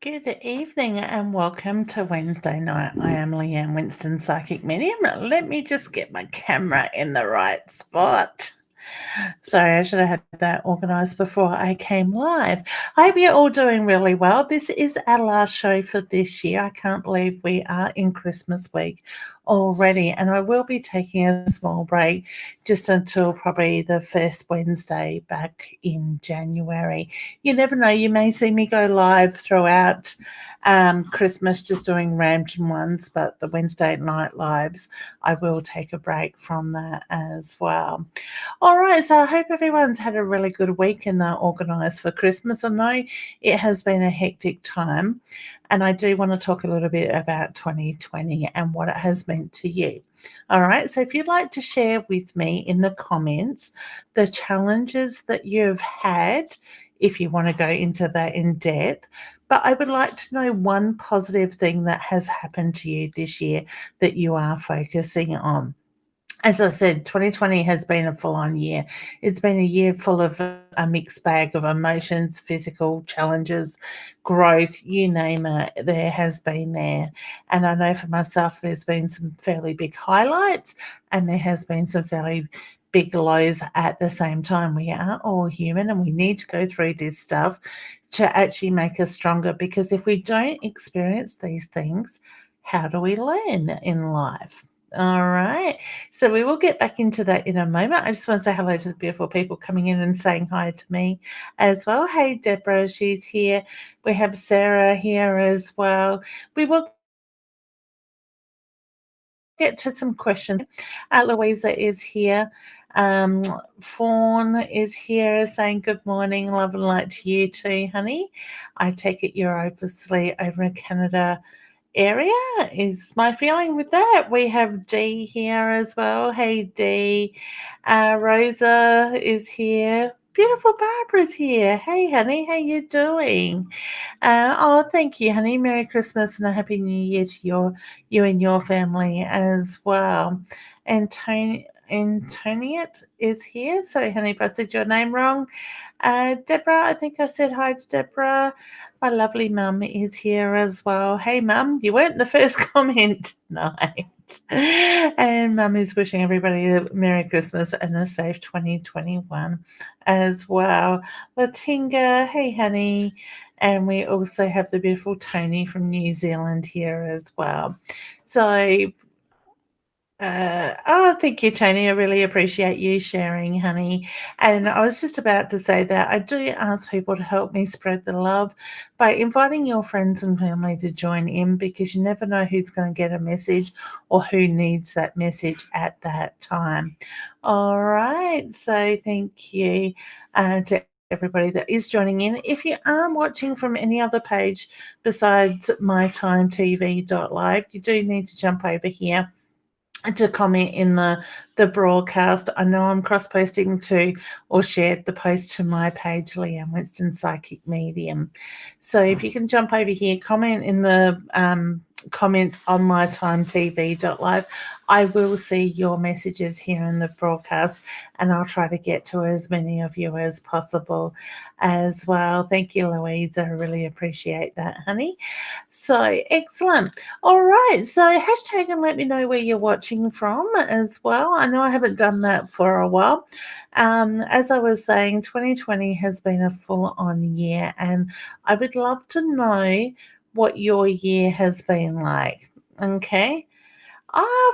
Good evening and welcome to Wednesday night. I am Leanne, Winston, Psychic Medium. Let me just get my camera in the right spot. Sorry, I should have had that organised before I came live. I hope you're all doing really well. This is our last show for this year. I can't believe we are in Christmas week already, and I will be taking a small break just until probably the first Wednesday back in January. You never know, you may see me go live throughout Christmas just doing random ones, but the Wednesday night lives, I will take a break from that as well. All right, so I hope everyone's had a really good week and they're organised for Christmas. I know it has been a hectic time, and I do want to talk a little bit about 2020 and what it has meant to you. All right, so if you'd like to share with me in the comments the challenges that you've had, if you want to go into that in depth, but I would like to know one positive thing that has happened to you this year that you are focusing on. As I said, 2020 has been a full on year. It's been a year full of a mixed bag of emotions, physical challenges, growth, you name it, there has been there. And I know for myself, there's been some fairly big highlights and there has been some fairly big lows at the same time. We are all human and we need to go through this stuff to actually make us stronger, because if we don't experience these things, how do we learn in life? All right. So we will get back into that in a moment. I just want to say hello to the beautiful people coming in and saying hi to me as well. Hey, Deborah, she's here. We have Sarah here as well. We will get to some questions. Louisa is here. Um, Fawn is here saying good morning, love and light to you too, honey. I take it you're obviously over in Canada area is my feeling with that. We have Dee here as well. Hey Dee. Rosa is here. Beautiful Barbara's here. Hey honey, how you doing? Oh, thank you, honey. Merry Christmas and a Happy New Year to you and your family as well. Antoniette is here. Sorry, honey, if I said your name wrong. Deborah, I think I said hi to Deborah. My lovely mum is here as well. Hey, mum, you weren't the first comment tonight. And mum is wishing everybody a Merry Christmas and a safe 2021 as well. Latinga, hey, honey. And we also have the beautiful Tony from New Zealand here as well. So thank you, Tony. I really appreciate you sharing, honey. And I was just about to say that I do ask people to help me spread the love by inviting your friends and family to join in, because you never know who's going to get a message or who needs that message at that time. All right. So thank you to everybody that is joining in. If you are watching from any other page besides mytimetv.live, you do need to jump over here to comment in the broadcast. I know I'm cross posting to or shared the post to my page, Leanne Winston Psychic Medium. So if you can jump over here, comment in the comments on mytimetv.live, I will see your messages here in the broadcast and I'll try to get to as many of you as possible as well. Thank you, Louise. I really appreciate that, honey. So excellent. All right. So hashtag and let me know where you're watching from as well. I know I haven't done that for a while. As I was saying, 2020 has been a full-on year, and I would love to know what your year has been like. Okay.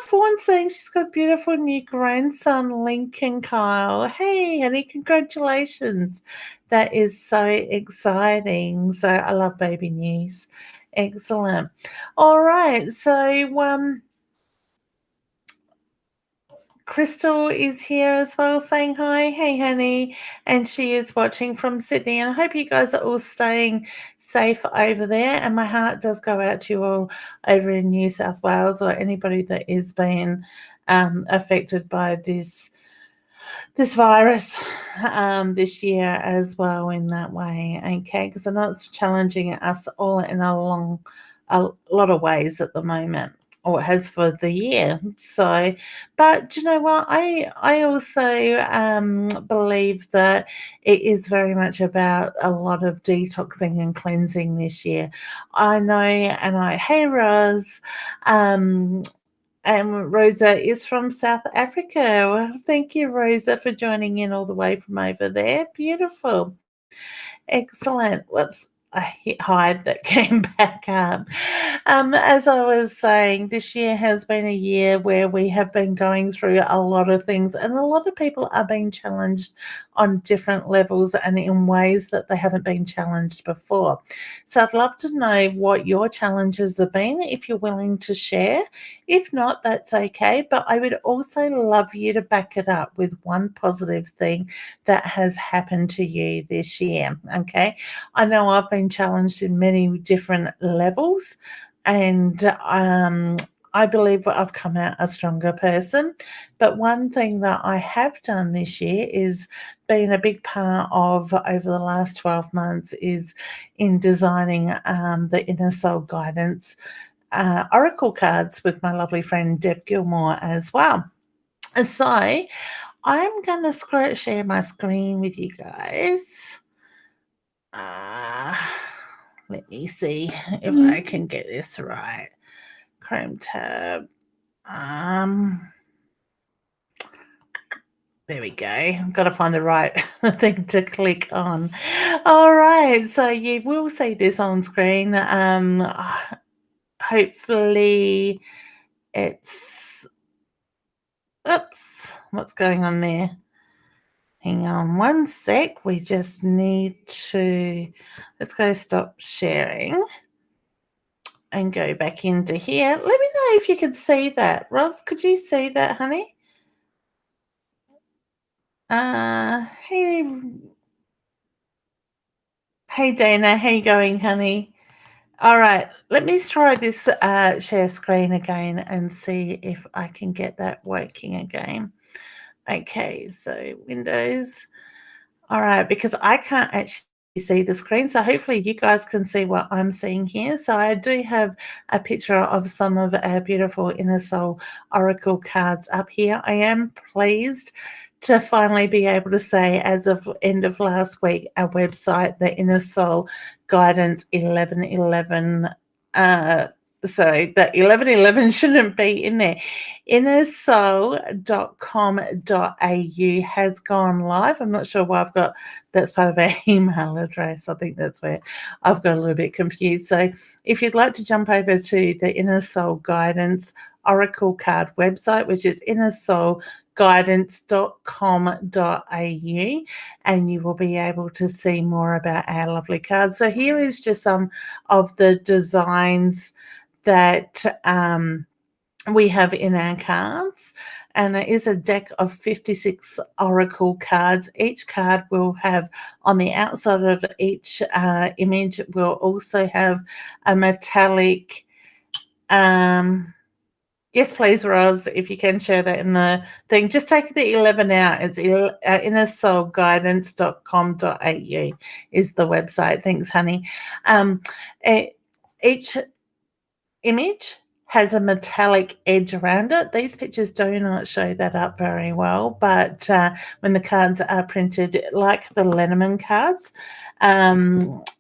Fawn saying she's got a beautiful new grandson, Lincoln Kyle. Hey, honey, congratulations. That is so exciting. So I love baby news. Excellent. All right. So Crystal is here as well saying hi. Hey, honey. And she is watching from Sydney. And I hope you guys are all staying safe over there. And my heart does go out to you all over in New South Wales, or anybody that is being affected by this virus this year as well in that way. Okay, because I know it's challenging us all in a lot of ways at the moment. or has for the year. So, but do you know what? I also believe that it is very much about a lot of detoxing and cleansing this year. I know, and hey Roz, um, and Rosa is from South Africa. Well, thank you, Rosa, for joining in all the way from over there. Beautiful. Excellent. Whoops. I hit hide that came back up. As I was saying, this year has been a year where we have been going through a lot of things, and a lot of people are being challenged on different levels and in ways that they haven't been challenged before. So I'd love to know what your challenges have been if you're willing to share. If not, that's okay. But I would also love you to back it up with one positive thing that has happened to you this year. Okay. I know I've been challenged in many different levels, and I believe I've come out a stronger person. But one thing that I have done this year is been a big part of over the last 12 months is in designing the Inner Soul Guidance Oracle cards with my lovely friend Deb Gilmore as well. So I'm going to share my screen with you guys. Let me see if I can get this right. Chrome tab. There we go. I've got to find the right thing to click on. All right. So you will see this on screen. Hopefully it's, oops, what's going on there? Hang on one sec. We just need to, let's go stop sharing and go back into here. Let me know if you can see that. Roz, could you see that, honey? Hey, hey Dana, how you going, honey? All right, let me try this share screen again and see if I can get that working again. Okay, so Windows. All right, because I can't actually see the screen, so hopefully you guys can see what I'm seeing here. So I do have a picture of some of our beautiful Inner Soul Oracle cards up here. I am pleased to finally be able to say, as of end of last week, our website, the Inner Soul Guidance 1111, sorry, the 1111 shouldn't be in there. innersoul.com.au has gone live. I'm not sure why I've got, that's part of our email address. I think that's where I've got a little bit confused. So if you'd like to jump over to the Inner Soul Guidance Oracle card website, which is innersoulguidance.com.au, and you will be able to see more about our lovely cards. So here is just some of the designs that we have in our cards, and it is a deck of 56 oracle cards. Each card will have, on the outside of each image, will also have a metallic, yes, please, Roz, if you can share that in the thing. Just take the 11 out. It's innersoulguidance.com.au is the website. Thanks, honey. Each image has a metallic edge around it. These pictures do not show that up very well, but when the cards are printed, like the Lenormand cards,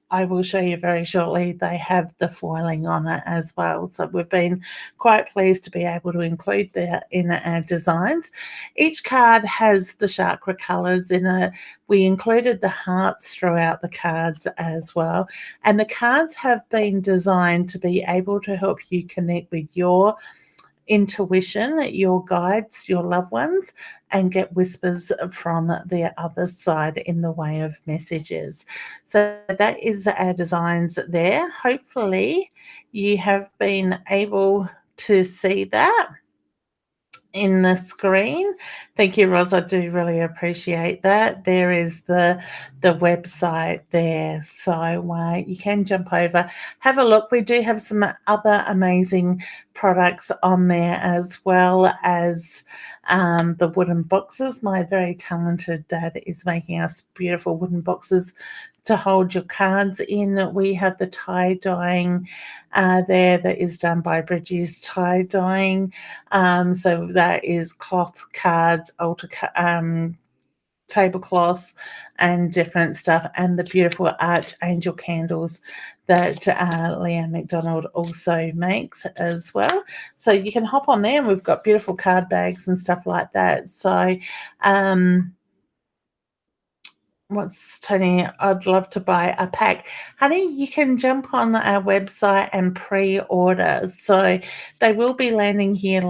I will show you very shortly, they have the foiling on it as well. So we've been quite pleased to be able to include that in our designs. Each card has the chakra colours in it. We included the hearts throughout the cards as well. And the cards have been designed to be able to help you connect with your intuition, your guides, your loved ones, and get whispers from the other side in the way of messages. So that is our designs there. Hopefully you have been able to see that in the screen. Thank you, Roz. I do really appreciate that. There is the website there. So you can jump over, have a look. We do have some other amazing products on there, as well as the wooden boxes. My very talented dad is making us beautiful wooden boxes to hold your cards in. We have the tie dyeing there that is done by Bridges Tie Dyeing. So that is cloth cards, tablecloths and different stuff, and the beautiful archangel candles that Leanne McDonald also makes as well. So you can hop on there, and we've got beautiful card bags and stuff like that. So what's Tony? I'd love to buy a pack. Honey, you can jump on our website and pre-order. So they will be landing here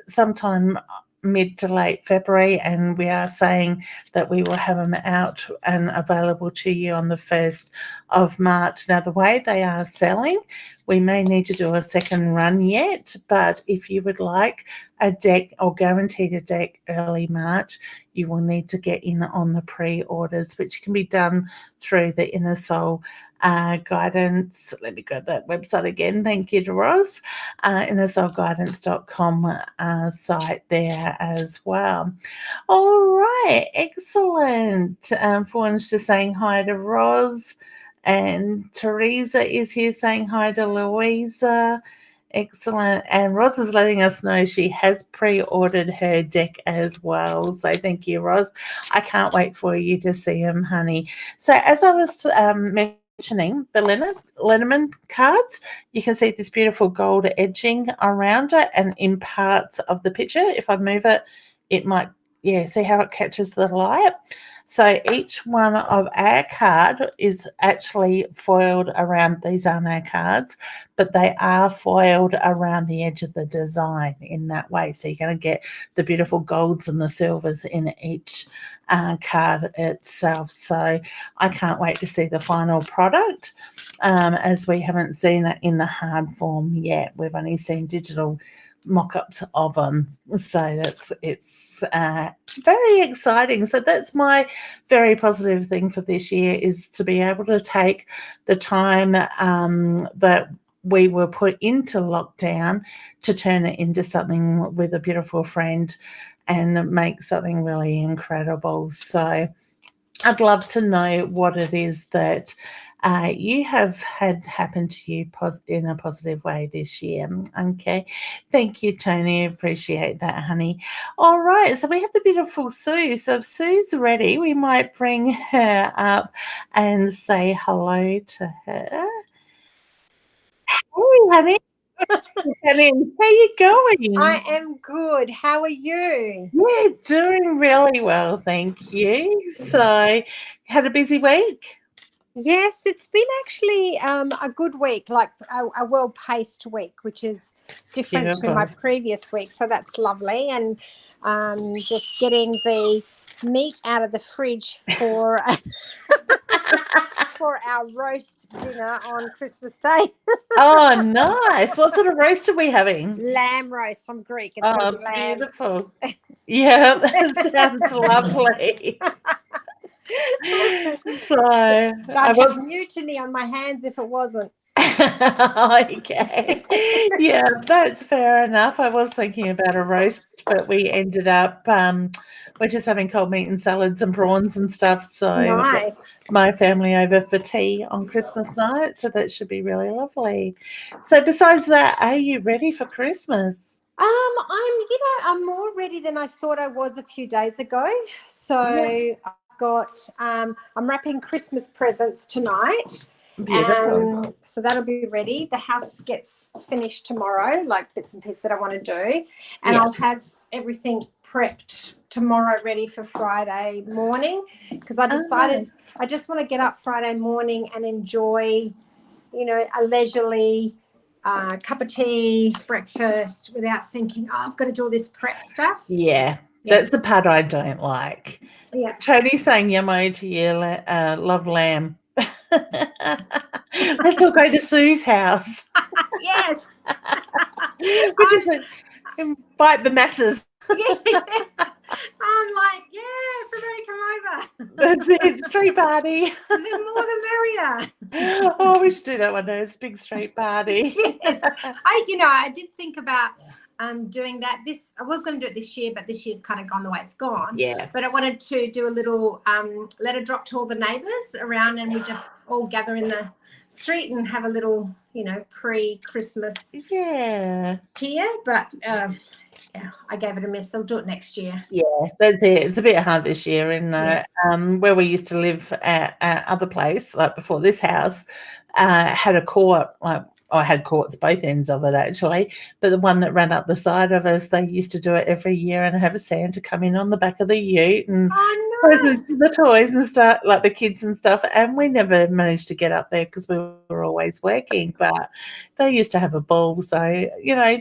sometime mid to late February, and we are saying that we will have them out and available to you on the 1st of March. Now, the way they are selling, we may need to do a second run yet, but if you would like a deck or guaranteed a deck early March, you will need to get in on the pre-orders, which can be done through the Inner Soul guidance. Let me grab that website again. Thank you to Roz. innersoulguidance.com site there as well. All right, excellent. Fawn's just saying hi to Roz, and Teresa is here saying hi to Louisa. Excellent. And Roz is letting us know she has pre-ordered her deck as well. So thank you, Roz. I can't wait for you to see them, honey. So as I was mentioning, the Lenormand cards, you can see this beautiful gold edging around it, and in parts of the picture, if I move it, it might, see how it catches the light? So each one of our card is actually foiled around. These aren't our cards, but they are foiled around the edge of the design in that way. So you're going to get the beautiful golds and the silvers in each card itself. So I can't wait to see the final product, as we haven't seen it in the hard form yet. We've only seen digital mock-ups of them, so it's very exciting. So that's my very positive thing for this year, is to be able to take the time that we were put into lockdown to turn it into something with a beautiful friend and make something really incredible. So I'd love to know what it is that you have had happen to you in a positive way this year. Okay. Thank you, Tony. Appreciate that, honey. All right. So we have the beautiful Sue. So if Sue's ready, we might bring her up and say hello to her. Hey, honey. How you going? I am good. How are you? Yeah, doing really well, thank you. So had a busy week? Yes, it's been actually a good week, like a well-paced week, which is different to my previous week. So that's lovely. And just getting the meat out of the fridge for for our roast dinner on Christmas Day. Oh, nice. What sort of roast are we having? Lamb roast. I'm Greek. It's Oh, lamb. beautiful. Yeah, that sounds lovely. So I'd have mutiny on my hands if it wasn't. Okay. Yeah, that's fair enough. I was thinking about a roast, but we ended up we're just having cold meat and salads and prawns and stuff. So nice. My family over for tea on Christmas night, so that should be really lovely. So besides that, are you ready for Christmas? I'm more ready than I thought I was a few days ago. So I've got I'm wrapping Christmas presents tonight. Beautiful. So that'll be ready. The house gets finished tomorrow, like bits and pieces that I want to do. And I'll have everything prepped tomorrow ready for Friday morning, because I decided I just want to get up Friday morning and enjoy, a leisurely cup of tea, breakfast, without thinking, I've got to do all this prep stuff. Yeah, that's the part I don't like. Yeah. Tony's saying yummo to you, love lamb. Let's all go to Sue's house. Yes. We just invite the masses. Yeah. I'm like, everybody come over. That's it, street party. The more the merrier. Oh, we should do that one day. It's a big street party. Yes. I did think about doing that. I was going to do it this year, but this year's kind of gone the way it's gone. Yeah. But I wanted to do a little letter drop to all the neighbours around, and we just all gather in the street and have a little, pre-Christmas here. But I gave it a miss. I'll do it next year. Yeah, that's it. It's a bit hard this year. And where we used to live at other place, like before this house, had a court. Like I had courts both ends of it actually, but the one that ran up the side of us, they used to do it every year and have a Santa come in on the back of the ute and presents, the toys and stuff, like the kids and stuff. And we never managed to get up there because we were always working. But they used to have a ball, so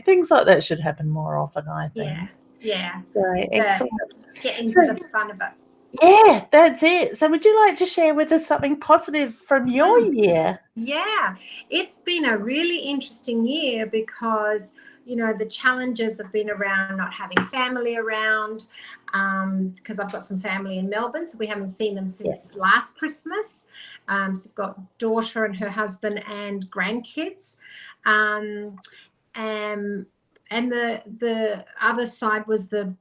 things like that should happen more often, I think. Yeah. So excellent. Get into the fun of it. Yeah, that's it. So would you like to share with us something positive from your year? Yeah, it's been a really interesting year because, the challenges have been around not having family around, because I've got some family in Melbourne, so we haven't seen them since last Christmas. So I've got daughter and her husband and grandkids. And the other side was the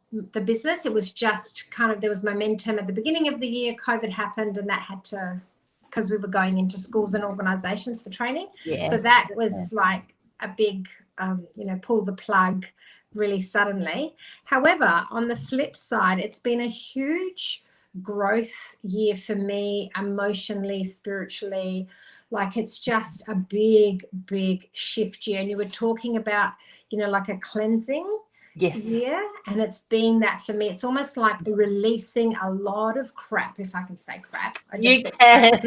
business. It was just kind of, there was momentum at the beginning of the year. COVID happened, and that had to, because we were going into schools and organisations for training. Yeah, so that was like a big, pull the plug really suddenly. However, on the flip side, it's been a huge growth year for me, emotionally, spiritually. Like, it's just a big shift year. And you were talking about, like a cleansing year, and it's been that for me. It's almost like releasing a lot of crap, if I can say crap. You can.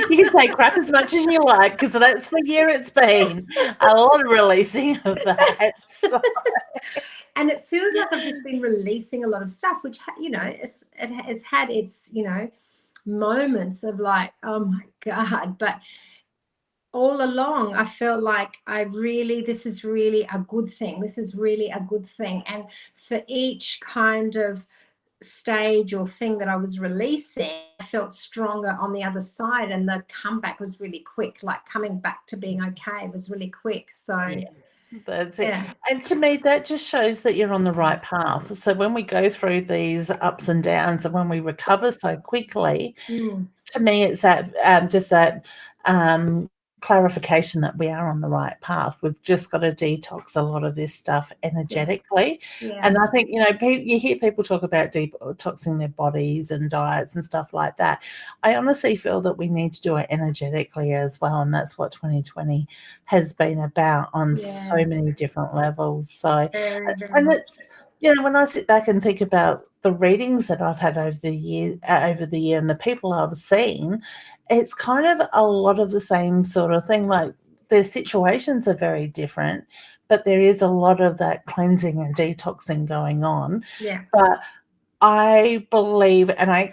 You can say crap as much as you like, because that's the year it's been. A lot of releasing of that. So. And it feels like I've just been releasing a lot of stuff, which, it has had its, moments of like, oh my God. But all along, I felt like this is really a good thing. This is really a good thing. And for each kind of stage or thing that I was releasing, I felt stronger on the other side. And the comeback was really quick. Like, coming back to being okay was really quick. So that's it. And to me, that just shows that you're on the right path. So when we go through these ups and downs, and when we recover so quickly, to me, it's that just that clarification that we are on the right path. We've just got to detox a lot of this stuff energetically. And I think, you hear people talk about detoxing their bodies and diets and stuff like that. I honestly feel that we need to do it energetically as well, and that's what 2020 has been about on so many different levels. So and it's, when I sit back and think about the readings that I've had over the year and the people I've seen, it's kind of a lot of the same sort of thing. Like, their situations are very different, but there is a lot of that cleansing and detoxing going on. But I believe, and I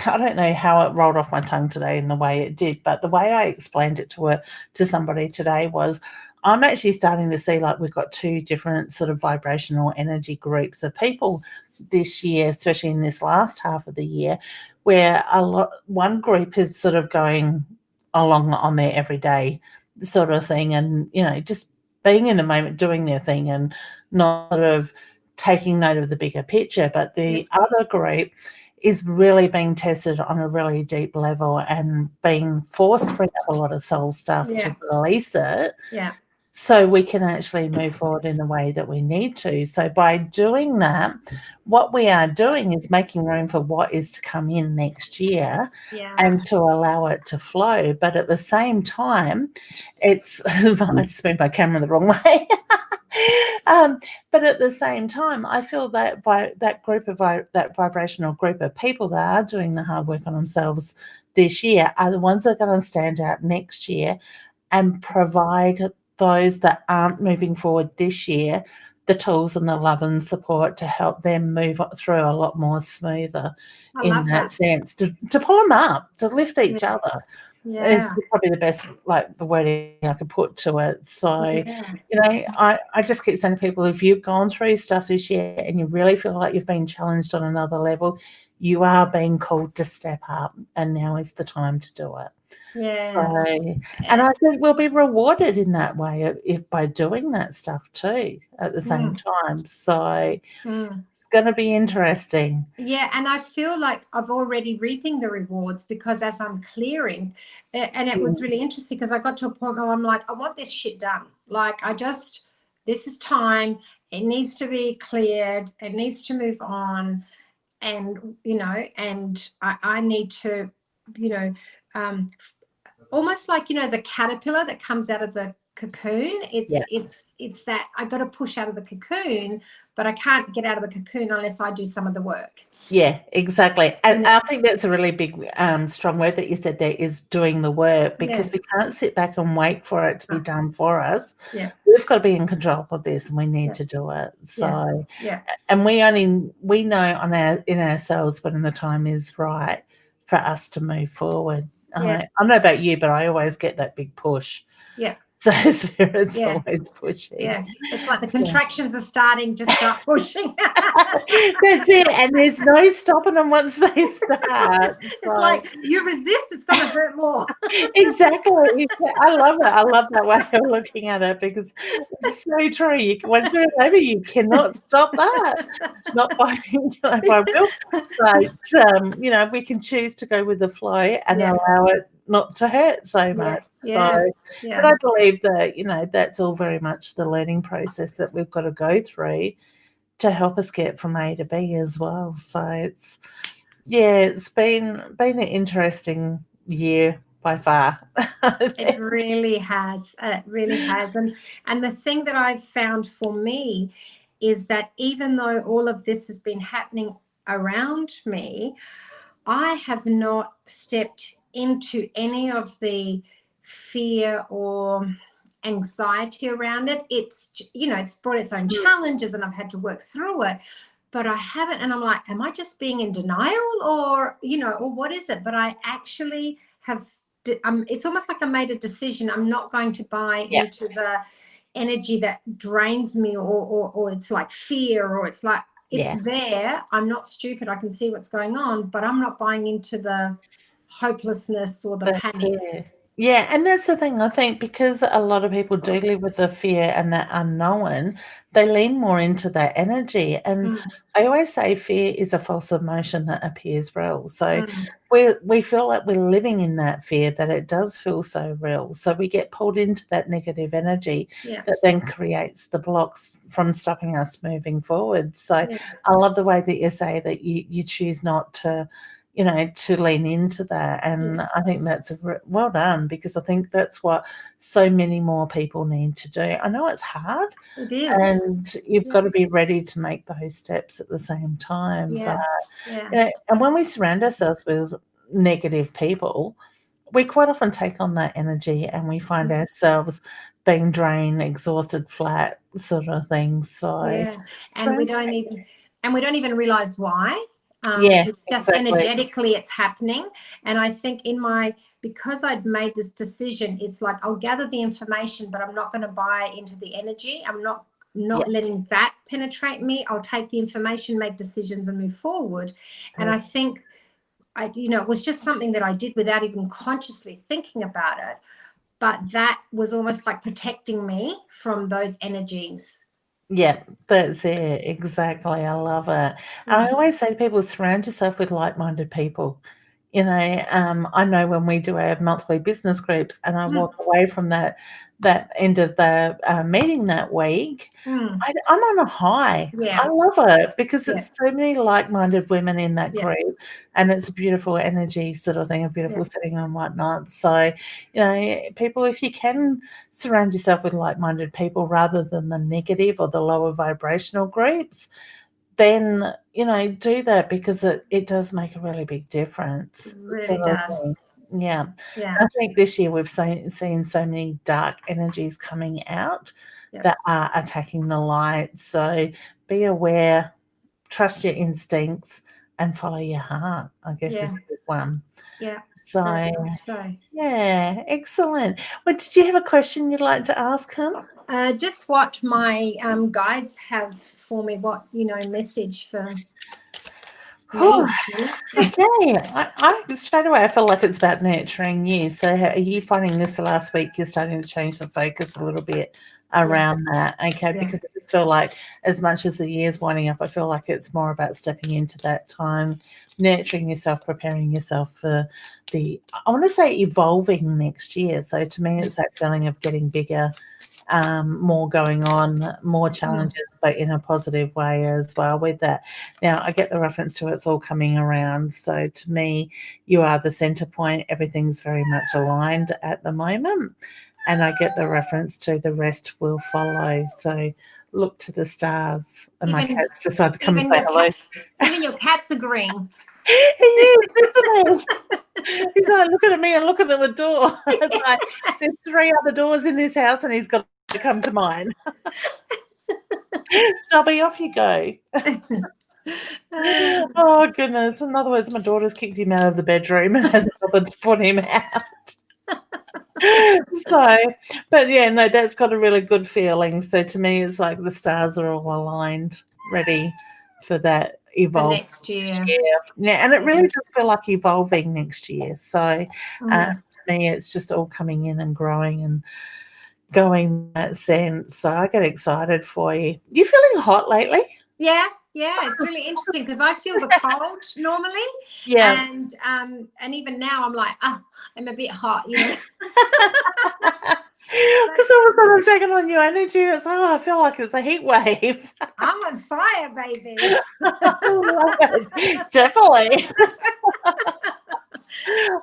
don't know how it rolled off my tongue today in the way it did, but the way I explained it to somebody today was, I'm actually starting to see, like, we've got two different sort of vibrational energy groups of people this year, especially in this last half of the year, where one group is sort of going along on their everyday sort of thing, and just being in the moment, doing their thing, and not sort of taking note of the bigger picture. But the other group is really being tested on a really deep level and being forced to bring up a lot of soul stuff to release it. So we can actually move forward in the way that we need to. So by doing that, what we are doing is making room for what is to come in next year and to allow it to flow. But at the same time, it's I just moved my camera the wrong way. But at the same time, I feel that that vibrational group of people that are doing the hard work on themselves this year are the ones that are going to stand out next year and provide those that aren't moving forward this year the tools and the love and support to help them move through a lot more smoother in that sense, to pull them up, to lift each other. is Yeah. probably the best, like, the wording I could put to it. So, Yeah. I just keep saying to people, if you've gone through stuff this year and you really feel like you've been challenged on another level, you are being called to step up, and now is the time to do it. So, Yeah. and I think we'll be rewarded in that way if by doing that stuff too at the same Mm. time. So Mm. it's going to be interesting. Yeah, and I feel like I've already reaping the rewards because as I'm clearing, and it was really interesting because I got to a point where I'm like, I want this shit done. Like, this is time. It needs to be cleared. It needs to move on. And, and I need to, you know, um, almost like, the caterpillar that comes out of the cocoon. Yeah. It's that I got to push out of the cocoon, but I can't get out of the cocoon unless I do some of the work. Yeah, exactly. And I think that's a really big, strong word that you said there, is doing the work, because we can't sit back and wait for it to be done for us. Yeah. We've got to be in control of this, and we need to do it. So, and we know in ourselves when the time is right for us to move forward. Yeah. I don't know about you, but I always get that big push. Yeah. So Spirit's always pushing. Yeah. It's like the contractions are starting, just start pushing. That's it. And there's no stopping them once they start. It's like you resist, it's going to hurt more. Exactly. I love it. I love that way of looking at it, because it's so true. Once you're over, you cannot stop that. Not by will. But, we can choose to go with the flow and allow it not to hurt so much. So, but I believe that, that's all very much the learning process that we've got to go through to help us get from A to B as well. So it's been an interesting year by far. It really has. It really has. And the thing that I've found for me is that even though all of this has been happening around me, I have not stepped into any of the fear or anxiety around it. It's brought its own challenges and I've had to work through it, but I haven't. And I'm like, am I just being in denial or what is it? But I actually have, it's almost like I made a decision. I'm not going to buy into the energy that drains me or it's like fear, or it's like, it's there. I'm not stupid. I can see what's going on, but I'm not buying into the hopelessness or the panic. Yeah, and that's the thing. I think because a lot of people do live with the fear and that unknown, they lean more into that energy. And I always say fear is a false emotion that appears real. So we feel like we're living in that fear, that it does feel so real. So we get pulled into that negative energy that then creates the blocks from stopping us moving forward. So I love the way that you say that you choose not to to lean into that. And I think that's well done, because I think that's what so many more people need to do. I know it's hard. It is. And you've got to be ready to make those steps at the same time. But, and when we surround ourselves with negative people, we quite often take on that energy and we find ourselves being drained, exhausted, flat sort of thing. So and we don't even realize why. It's just energetically it's happening. And I think because I'd made this decision, it's like I'll gather the information, but I'm not going to buy into the energy. I'm not letting that penetrate me. I'll take the information, make decisions and move forward. And I think it was just something that I did without even consciously thinking about it. But that was almost like protecting me from those energies. Yeah, that's it. Exactly. I love it. And I always say to people, surround yourself with like-minded people. I know when we do our monthly business groups and I walk away from that end of the meeting that week, I'm on a high. I love it because it's so many like-minded women in that group, and it's a beautiful energy sort of thing, a beautiful setting and whatnot. So, people, if you can surround yourself with like-minded people rather than the negative or the lower vibrational groups, then, do that, because it does make a really big difference. It really does. Yeah. I think this year we've seen so many dark energies coming out that are attacking the light. So be aware, trust your instincts and follow your heart, I guess is a good one. Yeah. So, Very much so. yeah, excellent. Well, did you have a question you'd like to ask him? Just what my guides have for me, what, message for me. Okay, I straight away I feel like it's about nurturing you. So, are you finding this last week you're starting to change the focus a little bit around that? Okay, Yeah. because I just feel like as much as the year's winding up, I feel like it's more about stepping into that time, nurturing yourself, preparing yourself for I want to say evolving next year. So, to me, it's that feeling of getting bigger. More going on, more challenges, but in a positive way as well with that. Now, I get the reference to it's all coming around. So to me, you are the center point. Everything's very much aligned at the moment. And I get the reference to the rest will follow. So look to the stars. And my cats decided to come and say hello. Even your cat's agreeing. He is, isn't he? He's like looking at me and looking at the door. It's like there's 3 other doors in this house and he's got to come to mine. Stubby, off you go. Oh, goodness. In other words, my daughter's kicked him out of the bedroom and hasn't bothered to put him out. So, but yeah, no, that's got a really good feeling. So to me, it's like the stars are all aligned, ready for that evolve next year. Yeah, and it really does feel like evolving next year. So to me, it's just all coming in and growing and going that sense. So I get excited for you. You feeling hot lately? Yeah, it's really interesting because I feel the cold normally. Yeah. And even now I'm like, I'm a bit hot, Because all of a sudden I'm taking on your energy. It's I feel like it's a heat wave. I'm on fire, baby. Definitely.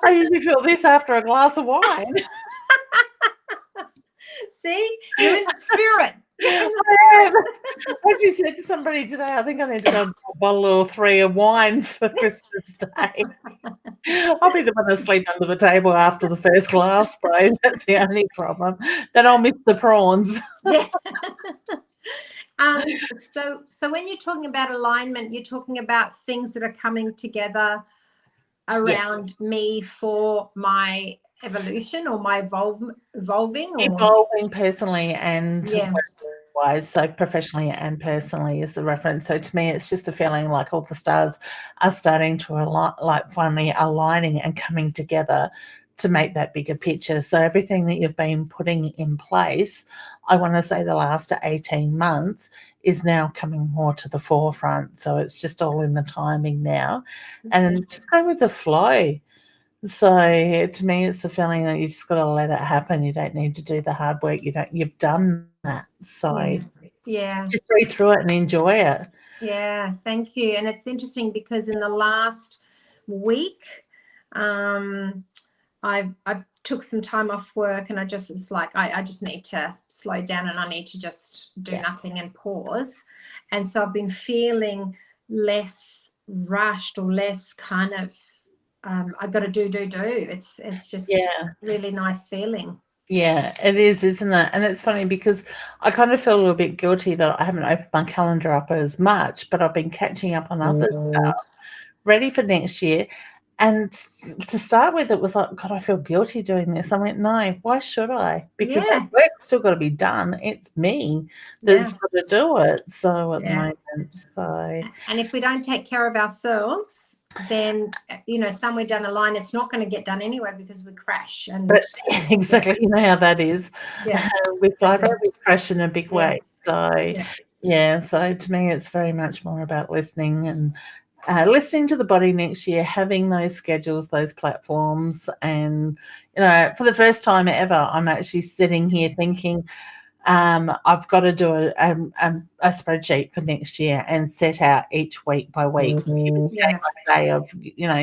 I usually feel this after a glass of wine. See, you're in the spirit. I actually said to somebody today, I think I need to go and buy a bottle or 3 of wine for Christmas Day. I'll be the one to sleep under the table after the first glass, though. That's the only problem. Then I'll miss the prawns. Yeah. So when you're talking about alignment, you're talking about things that are coming together around me for my evolution or my evolving, or evolving personally and wise, so professionally and personally is the reference. So to me, it's just a feeling like all the stars are starting to like finally aligning and coming together to make that bigger picture. So everything that you've been putting in place, I want to say the last 18 months is now coming more to the forefront. So it's just all in the timing now, and just go with the flow. So to me, it's a feeling that you just got to let it happen. You don't need to do the hard work. You've done that. So just read through it and enjoy it. Yeah, thank you. And it's interesting because in the last week, I took some time off work and I just was like, I just need to slow down and I need to just do nothing and pause. And so I've been feeling less rushed or less kind of I got to do. It's just really nice feeling. Yeah, it is, isn't it? And it's funny because I kind of feel a little bit guilty that I haven't opened my calendar up as much, but I've been catching up on other stuff, ready for next year. And to start with, it was like, God, I feel guilty doing this. I went, no, why should I? Because that work's still got to be done. It's me that's got to do it. So at the moment, and if we don't take care of ourselves, then somewhere down the line it's not going to get done anyway because we crash. But exactly, you know how that is. With fibre, we crash in a big way. So so to me, it's very much more about listening and listening to the body next year, having those schedules, those platforms, and for the first time ever, I'm actually sitting here thinking, I've got to do a spreadsheet for next year and set out each week by week, day by day of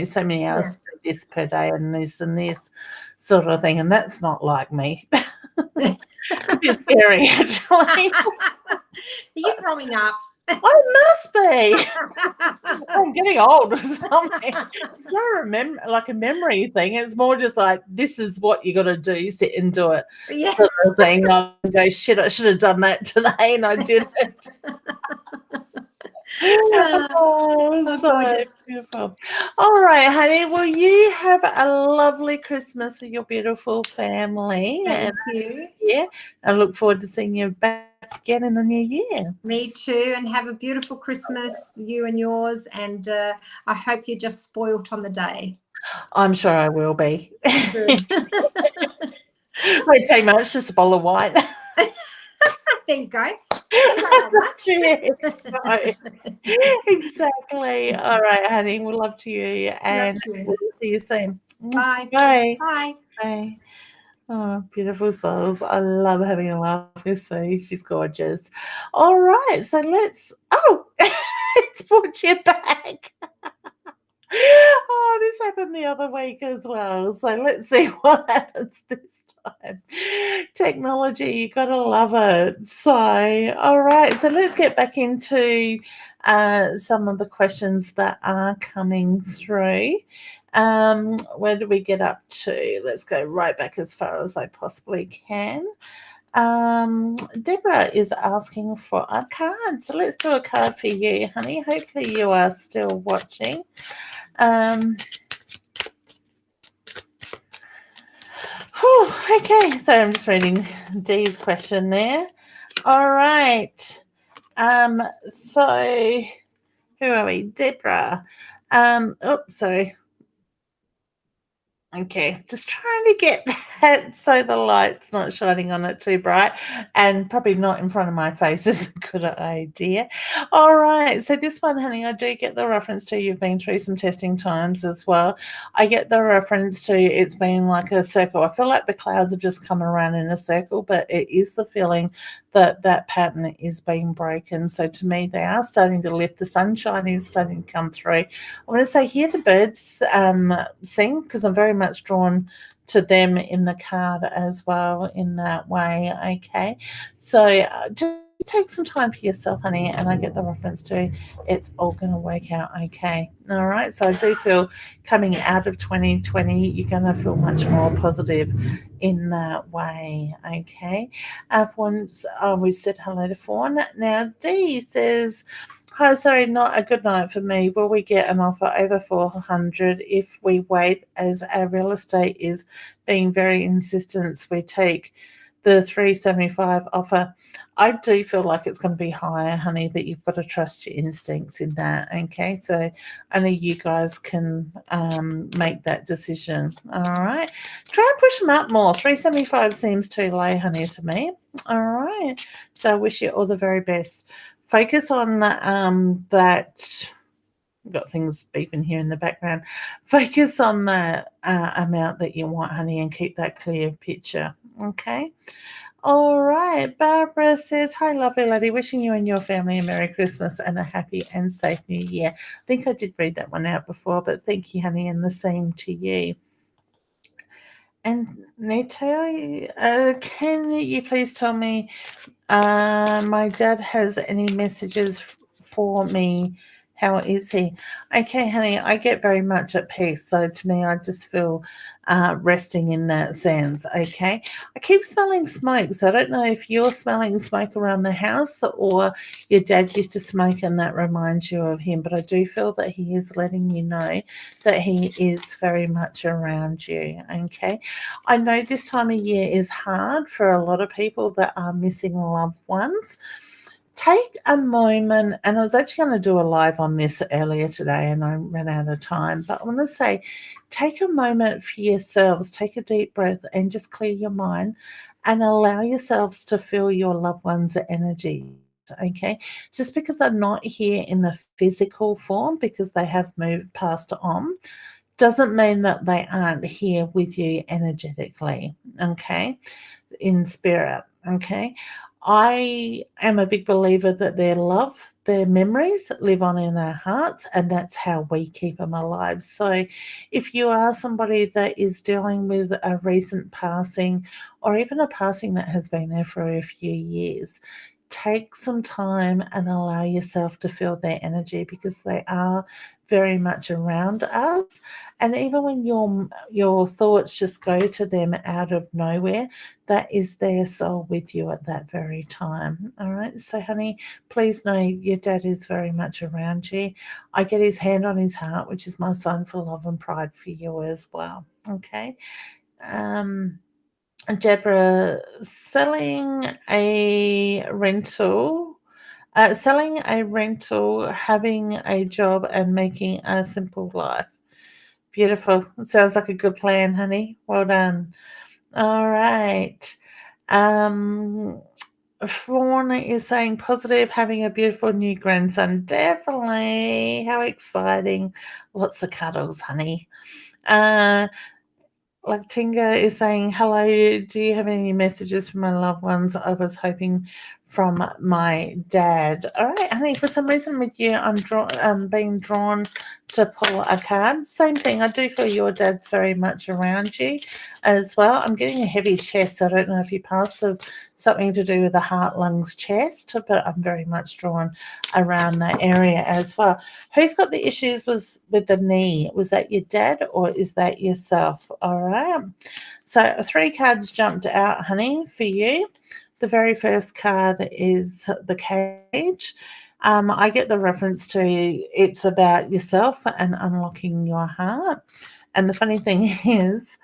so many hours for this per day and this sort of thing. And that's not like me. It's a bit scary, actually. Are you growing up? I must be. I'm getting old or something. It's not like a memory thing. It's more just like, this is what you got to do, sit and do it sort of thing. I go, shit, I should have done that today and I didn't. Oh, so gorgeous. beautiful. All right, honey. Well, you have a lovely Christmas with your beautiful family. Thank And you. yeah, I look forward to seeing you back again in the new year. Me too. And have a beautiful Christmas, you and yours. And I hope you're just spoilt on the day. I'm sure I will be. Good. Won't take much, just a bowl of wine. There you go. You don't want much. No, exactly. All right, honey. We'll love to you, Love and you. we'll see you soon. Bye. Bye. Bye. Bye. Oh, beautiful souls. I love having a laugh with Sue. She's gorgeous. All right, so oh, it's brought you back. Oh, this happened the other week as well. So let's see what happens this time. Technology, you gotta love it. So, all right, so let's get back into some of the questions that are coming through. Where do we get up to? Let's go right back as far as I possibly can. Deborah is asking for a card. So let's do a card for you, honey. Hopefully you are still watching. Okay, so I'm just reading Dee's question there. All right. So who are we? Deborah. Sorry. Okay, just trying to get that so the light's not shining on it too bright, and probably not in front of my face is a good idea. All right, so this one, honey, I do get the reference to you've been through some testing times as well. I get the reference to it's been like a circle. I feel like the clouds have just come around in a circle, but it is the feeling that that pattern is being broken. So to me, they are starting to lift. The sunshine is starting to come through. I want to say, hear the birds sing, because I'm very much drawn to them in the card as well in that way. Okay, so just take some time for yourself, honey, and I get the reference to it's all going to work out okay. All right, so I do feel coming out of 2020, you're going to feel much more positive in that way. Okay, we said hello to Fawn. Now D says, hi, sorry, not a good night for me. Will we get an offer over 400 if we wait, as our real estate is being very insistent we take the 375 offer? I do feel like it's going to be higher, honey, but you've got to trust your instincts in that. Okay, so only you guys can make that decision. All right, try and push them up more. 375 seems too low, honey, to me. All right, so I wish you all the very best. Focus on that. We've got things beeping here in the background. Focus on the amount that you want, honey, and keep that clear picture. Okay. All right. Barbara says, hi, lovely lady. Wishing you and your family a Merry Christmas and a happy and safe New Year. I think I did read that one out before, but thank you, honey, and the same to you. And Nato, can you please tell me my dad has any messages for me? How is he? Okay, honey, I get very much at peace. So to me, I just feel resting in that sense. Okay. I keep smelling smoke. So I don't know if you're smelling smoke around the house or your dad used to smoke and that reminds you of him. But I do feel that he is letting you know that he is very much around you. Okay. I know this time of year is hard for a lot of people that are missing loved ones. Take a moment, and I was actually going to do a live on this earlier today and I ran out of time, but I want to say take a moment for yourselves, take a deep breath and just clear your mind and allow yourselves to feel your loved one's energy. Okay, just because they're not here in the physical form because they have moved past on doesn't mean that they aren't here with you energetically, okay, in spirit, okay. I am a big believer that their love, their memories live on in our hearts, and that's how we keep them alive. So, if you are somebody that is dealing with a recent passing or even a passing that has been there for a few years, take some time and allow yourself to feel their energy because they are very much around us. And even when your thoughts just go to them out of nowhere, that is their soul with you at that very time. All right. So, honey, please know your dad is very much around you. I get his hand on his heart, which is my sign for love and pride for you as well. Okay. Um, Deborah, selling a rental, having a job, and making a simple life. Beautiful. It sounds like a good plan, honey. Well done. All right. Um, Fawn is saying positive, having a beautiful new grandson. Definitely. How exciting. Lots of cuddles, honey. Uh, Tinga is saying, hello, do you have any messages from my loved ones? I was hoping from my dad. All right, honey, for some reason with you, I'm being drawn to pull a card. Same thing, I do feel your dad's very much around you as well. I'm getting a heavy chest, so I don't know if you passed something to do with the heart, lungs, chest, but I'm very much drawn around that area as well. Who's got the issues with the knee? Was that your dad or is that yourself? All right. So 3 cards jumped out, honey, for you. The very first card is the cage. I get the reference to it's about yourself and unlocking your heart. And the funny thing is,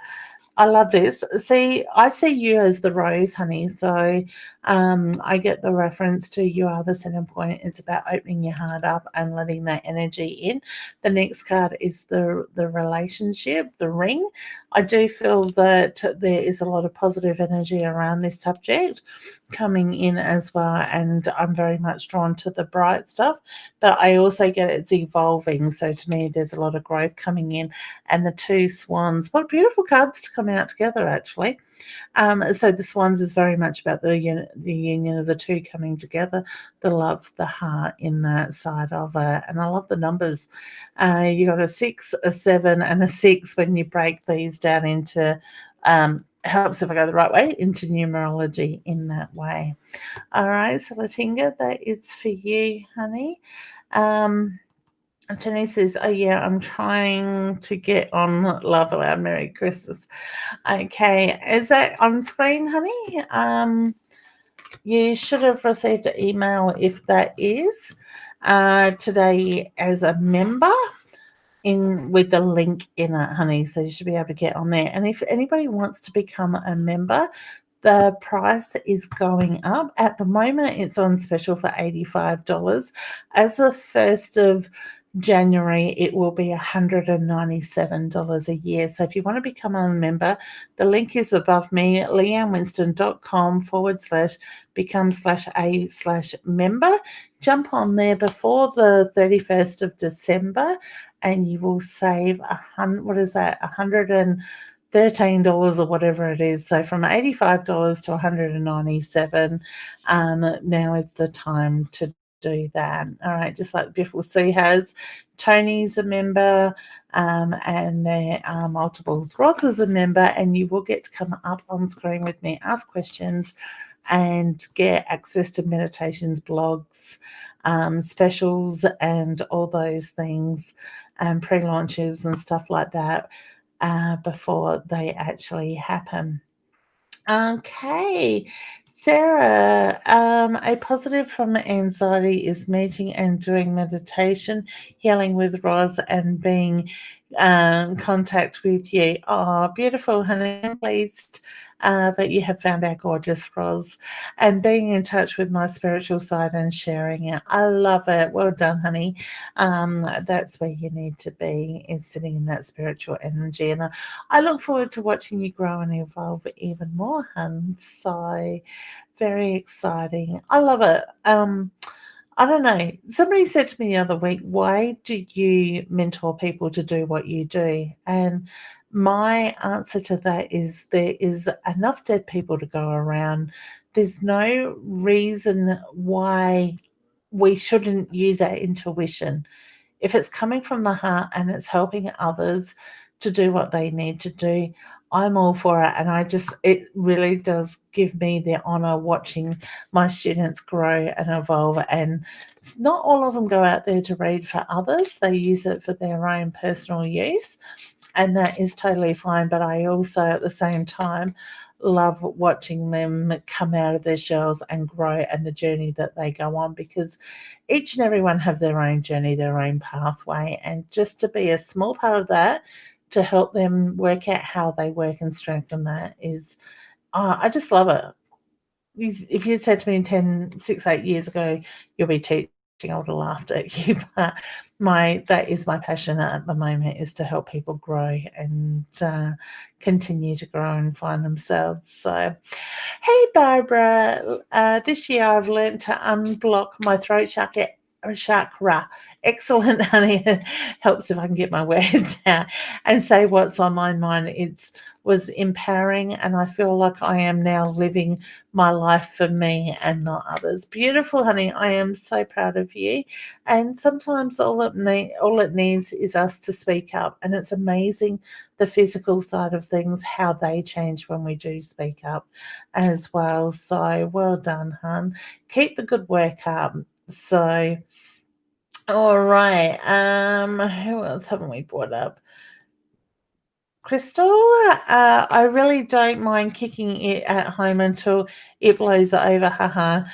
I love this. See, I see you as the rose, honey. So I get the reference to you are the center point. It's about opening your heart up and letting that energy in. The next card is the relationship, the ring. I do feel that there is a lot of positive energy around this subject coming in as well. And I'm very much drawn to the bright stuff, but I also get it's evolving. So to me, there's a lot of growth coming in. And the 2 swans, what beautiful cards to come out together, actually. So the swans is very much about the union of the 2 coming together, the love, the heart in that side of it. And I love the numbers. You got a 6, a 7, and a 6 when you break these down into, helps if I go the right way, into numerology in that way. All right, so Latinga, that is for you, honey. Tony says, oh yeah, I'm trying to get on Love Aloud. Merry Christmas. Okay, is that on screen, honey? You should have received an email if that is today as a member with the link in it, honey. So you should be able to get on there. And if anybody wants to become a member, the price is going up. At the moment, it's on special for $85. As of 1st of January, it will be $197 a year. So if you want to become a member, the link is above me, leannewinston.com/become/a/member. Jump on there before the 31st of December and you will save $113 or whatever it is. So from $85 to $197, now is the time to do that. All right, just like beautiful Sue has. Tony's a member, and there are multiples. Ross is a member, and you will get to come up on screen with me, ask questions, and get access to meditations, blogs, specials, and all those things, and pre-launches and stuff like that before they actually happen. Okay, Sarah, a positive from anxiety is meeting and doing meditation, healing with Roz, and being contact with you. Oh, beautiful, honey. I'm pleased that you have found our gorgeous Roz and being in touch with my spiritual side and sharing it. I love it. Well done, honey. That's where you need to be, is sitting in that spiritual energy. And I look forward to watching you grow and evolve even more, hun. So very exciting. I love it. I don't know. Somebody said to me the other week, why do you mentor people to do what you do? And my answer to that is there is enough dead people to go around. There's no reason why we shouldn't use our intuition. If it's coming from the heart and it's helping others to do what they need to do, I'm all for it. And it really does give me the honor watching my students grow and evolve. And not all of them go out there to read for others, they use it for their own personal use. And that is totally fine. But I also, at the same time, love watching them come out of their shells and grow and the journey that they go on, because each and everyone have their own journey, their own pathway. And just to be a small part of that, to help them work out how they work and strengthen that is, I just love it. If you'd said to me 8 years ago, you'll be teaching, I would have laughed at you. But that is my passion at the moment, is to help people grow and continue to grow and find themselves. So, hey, Barbara, this year I've learned to unblock my throat chakra. Excellent, honey. It helps if I can get my words out and say what's on my mind. It was empowering, and I feel like I am now living my life for me and not others. Beautiful, honey. I am so proud of you. And sometimes all it needs is us to speak up. And it's amazing the physical side of things, how they change when we do speak up as well. So well done, hun. Keep the good work up. So, all right. Who else haven't we brought up? Crystal, I really don't mind kicking it at home until it blows over. Haha.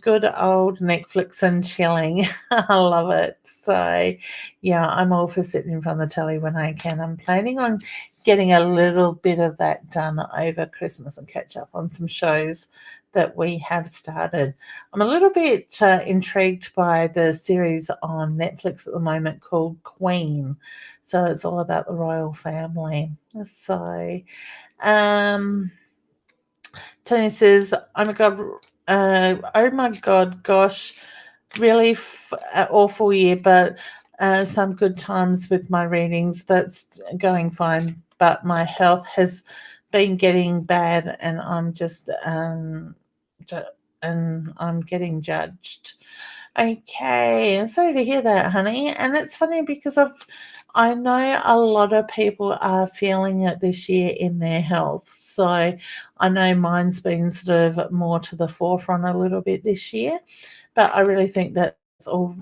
Good old Netflix and chilling. I love it. So, yeah, I'm all for sitting in front of the telly when I can. I'm planning on getting a little bit of that done over Christmas and catch up on some shows that we have started. I'm a little bit intrigued by the series on Netflix at the moment called Queen. So it's all about the royal family. So, Tony says, "Oh my god, gosh, really awful year, but some good times with my readings. That's going fine, but my health has been getting bad, and I'm getting judged." Okay, I'm sorry to hear that, honey. And it's funny because I know a lot of people are feeling it this year in their health. So I know mine's been sort of more to the forefront a little bit this year, but I really think that's all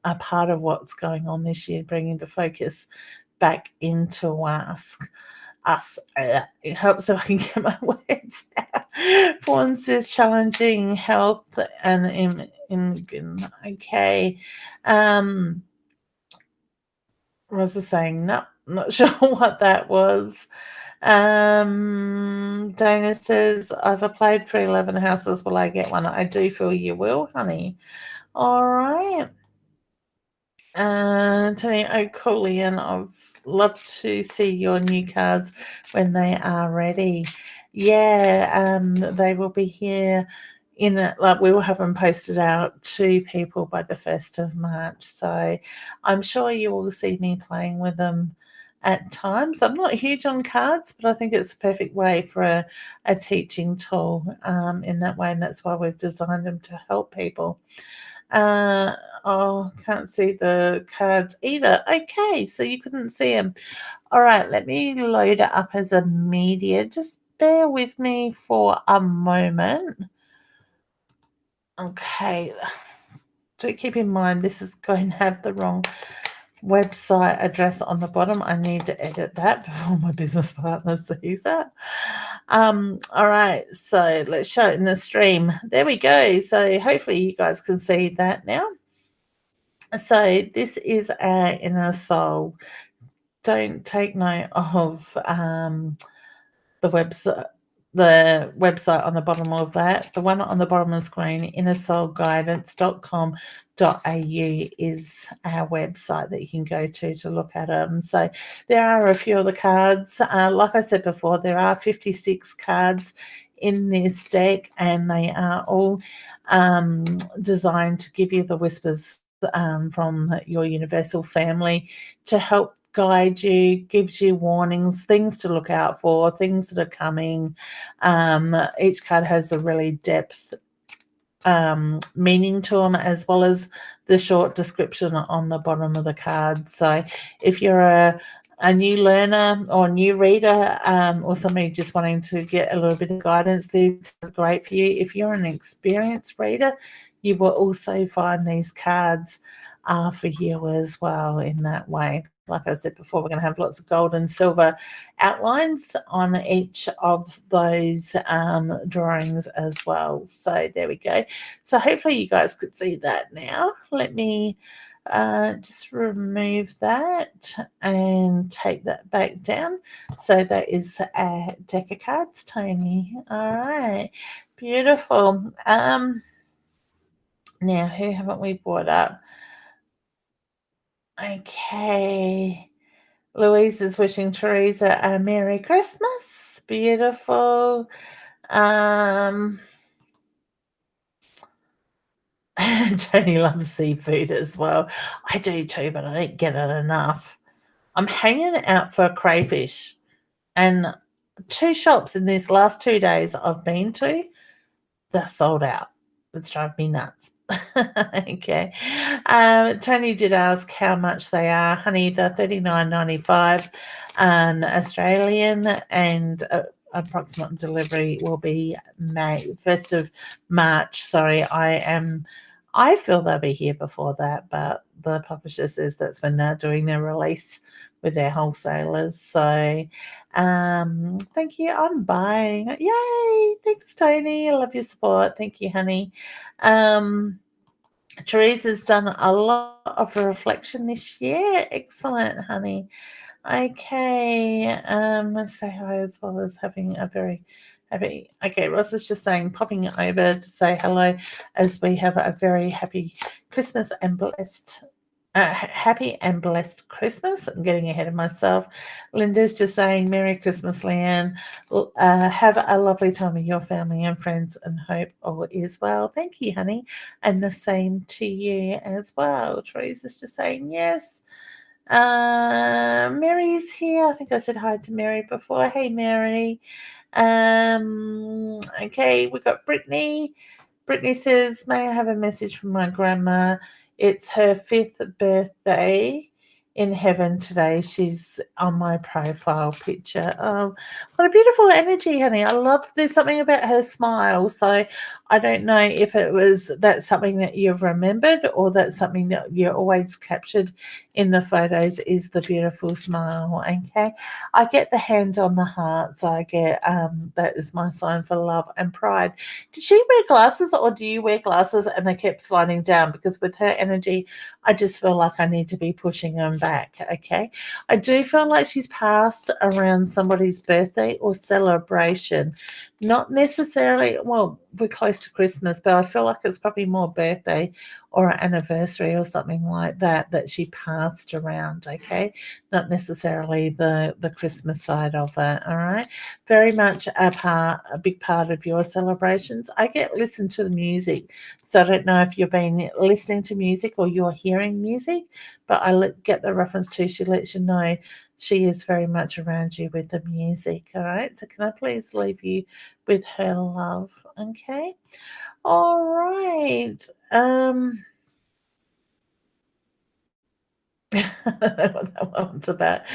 a part of what's going on this year, bringing the focus back into us. It helps if I can get my words out. Fawn says challenging health and okay. Rosa saying no, not sure what that was. Dana says, I've applied for 11 houses. Will I get one? I do feel you will, honey. All right. Tony, oh, cool, Leanne. I've loved to see your new cards when they are ready. Yeah, they will be here we will have them posted out to people by the 1st of March. So I'm sure you will see me playing with them at times. I'm not huge on cards, but I think it's a perfect way for a teaching tool in that way, and that's why we've designed them to help people. Can't see the cards either. Okay, so you couldn't see them. All right, let me load it up as a media. Just bear with me for a moment. Okay, do keep in mind this is going to have the wrong website address on the bottom. I need to edit that before my business partner sees it. All right, so let's show it in the stream. There we go. So hopefully you guys can see that now. So this is our inner soul. Don't take note of the website on the bottom of that. The one on the bottom of the screen, innersoulguidance.com.au, is our website that you can go to look at them. So there are a few of the cards. Like I said before, there are 56 cards in this deck, and they are all designed to give you the whispers from your universal family to help guide you, gives you warnings, things to look out for, things that are coming. Each card has a really depth meaning to them, as well as the short description on the bottom of the card. So if you're a new learner or new reader, or somebody just wanting to get a little bit of guidance, these are great for you. If you're an experienced reader, you will also find these cards are for you as well in that way. Like I said before, we're going to have lots of gold and silver outlines on each of those drawings as well. So there we go. So hopefully you guys could see that now. Let me just remove that and take that back down. So that is a deck of cards, Tony. All right, beautiful. Now, who haven't we brought up? Okay. Louise is wishing Teresa a Merry Christmas. Beautiful. Tony loves seafood as well. I do too, but I don't get it enough. I'm hanging out for crayfish, and 2 shops in these last 2 days I've been to, they're sold out. It's driving me nuts. Okay. Tony did ask how much they are. Honey, they're $39.95 Australian, and approximate delivery will be May 1st of March. Sorry, I feel they'll be here before that, but the publisher says that's when they're doing their release with their wholesalers. So thank you. I'm buying. Yay. Thanks, Tony. I love your support. Thank you, honey. Teresa's done a lot of reflection this year. Excellent, honey. Okay. Let's say hi as well as having a very happy. Okay, Ross is just saying, popping over to say hello as we have a very happy Christmas and blessed. Happy and blessed Christmas. I'm getting ahead of myself. Linda's just saying, Merry Christmas, Leanne. Have a lovely time with your family and friends and hope all is well. Thank you, honey. And the same to you as well. Teresa's just saying, yes. Mary's here. I think I said hi to Mary before. Hey, Mary. Okay, we got Brittany. Brittany says, may I have a message from my grandma? It's her 5th birthday in heaven today. She's on my profile picture. What a beautiful energy, honey. I love, there's something about her smile. So I don't know if that's something that you've remembered or that's something that you always captured in the photos is the beautiful smile. Okay. I get the hand on the heart. So I get, that is my sign for love and pride. Did she wear glasses or do you wear glasses and they kept sliding down? Because with her energy, I just feel like I need to be pushing them back. Okay. I do feel like she's passed around somebody's birthday or celebration. Not necessarily, well, we're close to Christmas, but I feel like it's probably more birthday or anniversary or something like that she passed around, okay? Not necessarily the Christmas side of it, all right? Very much a big part of your celebrations. I get listen to the music, so I don't know if you've been listening to music or you're hearing music, but I get the reference to, she lets you know she is very much around you with the music, all right? So can I please leave you with her love, okay? All right. That one's about.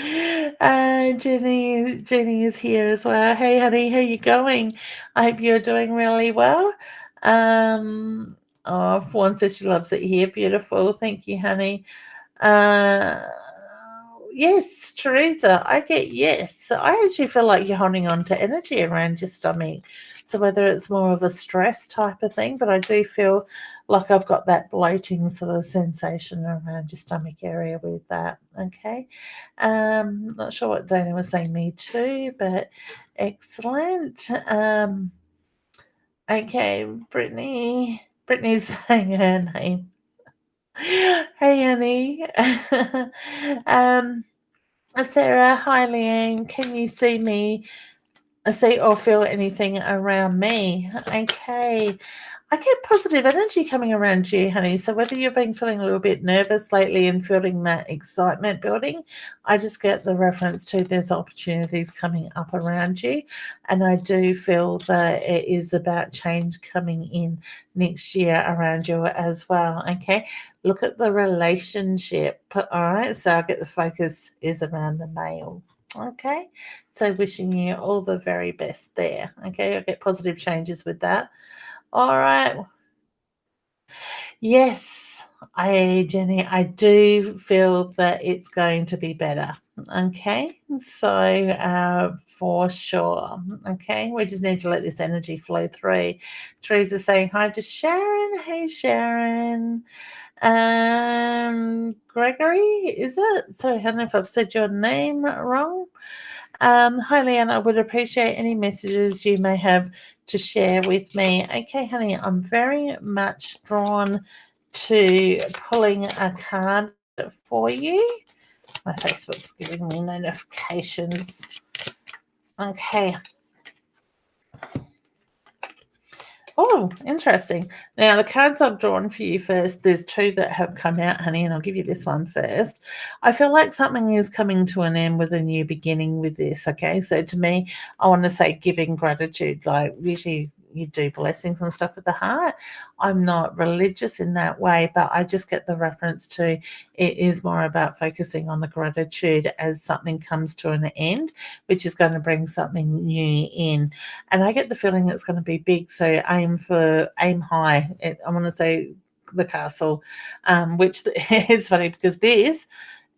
Jenny is here as well. Hey, honey, how you going? I hope you're doing really well. Fawn says she loves it here. Beautiful. Thank you, honey. Yes, Teresa, I get yes. I actually feel like you're holding on to energy around your stomach. So whether it's more of a stress type of thing, but I do feel like I've got that bloating sort of sensation around your stomach area with that. Okay. Not sure what Dana was saying me too, but excellent. Okay, Brittany's saying her name. Hey, honey. Sarah, hi, Leanne. Can you see me? See or feel anything around me? Okay. I get positive energy coming around you, honey. So whether you've been feeling a little bit nervous lately and feeling that excitement building, I just get the reference to there's opportunities coming up around you. And I do feel that it is about change coming in next year around you as well. Okay. Look at the relationship. All right. So I get the focus is around the male. Okay. So wishing you all the very best there. Okay. I get positive changes with that. All right. Yes, Jenny, I do feel that it's going to be better. Okay, so for sure. Okay, we just need to let this energy flow through. Teresa saying hi to Sharon. Hey, Sharon. Gregory, is it? Sorry, I don't know if I've said your name wrong. Hi, Leanne. I would appreciate any messages you may have to share with me. Okay, honey, I'm very much drawn to pulling a card for you. My Facebook's giving me notifications. Okay. Oh, interesting. Now, the cards I've drawn for you first, there's two that have come out, honey, and I'll give you this one first. I feel like something is coming to an end with a new beginning with this, okay? So to me, I want to say giving gratitude, like usually you do blessings and stuff with the heart. I'm not religious in that way, but I just get the reference to it is more about focusing on the gratitude as something comes to an end, which is going to bring something new in. And I get the feeling it's going to be big. So aim high. I want to say the castle, which is funny because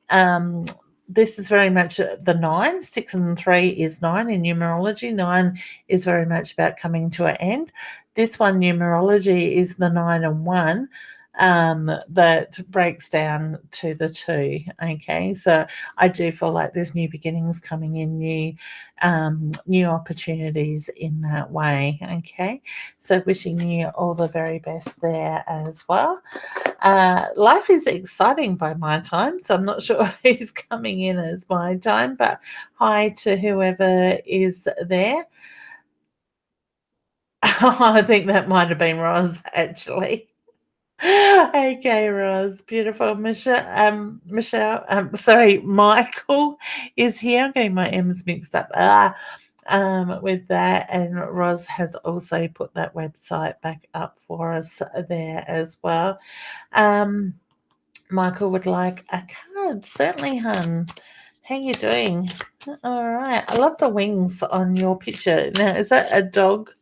um, this is very much the 9. 6 and 3 is 9 in numerology. 9 is very much about coming to an end. This one, numerology, is the 9 and 1 that breaks down to the 2. Okay, so I do feel like there's new beginnings coming in, new opportunities in that way. Okay, so wishing you all the very best there as well. Life is exciting by my time, so I'm not sure who's coming in as my time, but hi to whoever is there. I think that might have been Roz, actually. Okay, Roz, beautiful. Sorry, Michael is here. I'm getting my M's mixed up. With that, and Roz has also put that website back up for us there as well. Michael would like a card. Certainly, hun. How you doing? All right. I love the wings on your picture. Now, is that a dog's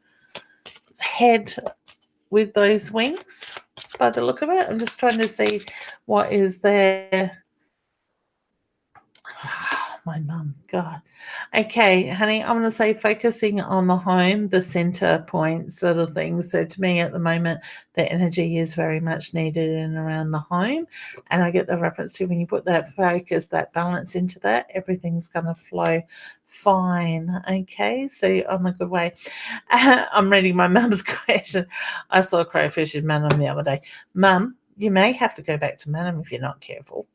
head with those wings by the look of it? I'm just trying to see what is there. My mum, God. Okay, honey, I'm going to say focusing on the home, the center point sort of thing. So to me at the moment, the energy is very much needed in and around the home. And I get the reference to when you put that focus, that balance into that, everything's going to flow fine. Okay, so on the good way. I'm reading my mum's question. I saw a crayfish in Manham the other day. Mum, you may have to go back to Manham if you're not careful.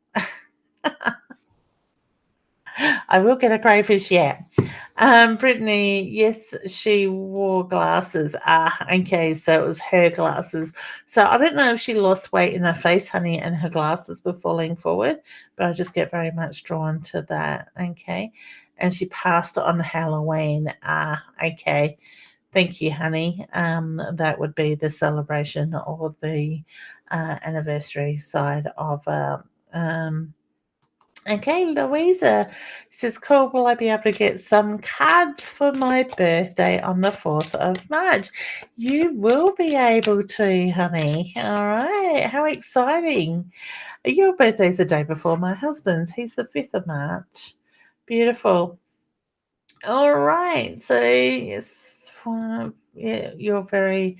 I will get a crayfish, yeah. Brittany, yes, she wore glasses. Okay, so it was her glasses. So I don't know if she lost weight in her face, honey, and her glasses were falling forward, but I just get very much drawn to that. Okay. And she passed on Halloween. Okay. Thank you, honey. That would be the celebration or the anniversary side of okay, Louisa says, cool, will I be able to get some cards for my birthday on the 4th of March? You will be able to, honey. All right, how exciting. Your birthday's the day before my husband's. He's the 5th of March. Beautiful. All right, so yes, yeah, you're very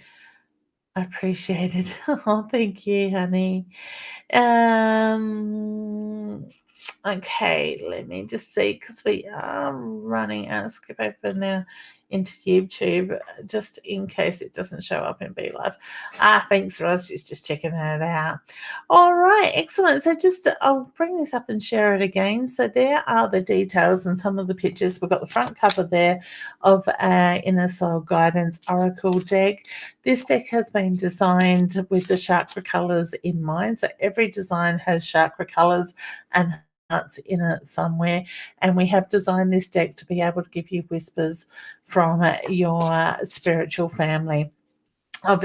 appreciated. Oh, thank you, honey. Okay, let me just see because we are running out. Skip over now. into YouTube, just in case it doesn't show up in Be Live. Thanks, Roz. She's just checking it out. All right, excellent. So I'll bring this up and share it again. So there are the details and some of the pictures. We've got the front cover there of our Inner Soul Guidance Oracle deck. This deck has been designed with the chakra colors in mind. So every design has chakra colors and hearts in it somewhere. And we have designed this deck to be able to give you whispers from your spiritual family of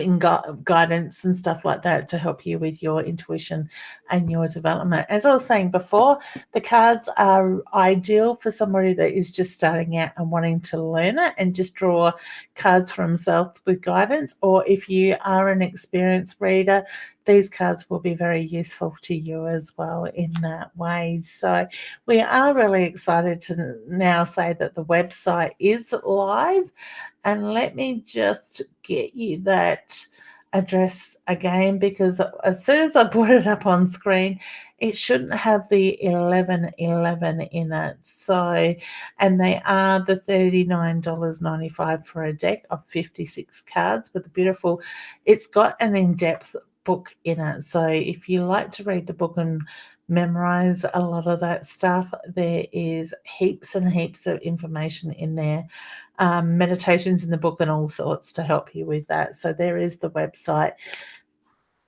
guidance and stuff like that to help you with your intuition and your development. As I was saying before, the cards are ideal for somebody that is just starting out and wanting to learn it and just draw cards for themselves with guidance. Or if you are an experienced reader, these cards will be very useful to you as well in that way. So we are really excited to now say that the website is live. And let me just get you that address again, because as soon as I put it up on screen, it shouldn't have the 1111 in it. So, and they are the $39.95 for a deck of 56 cards with a beautiful, it's got an in-depth book in it. So if you like to read the book and memorize a lot of that stuff, there is heaps and heaps of information in there, meditations in the book and all sorts to help you with that. So there is the website,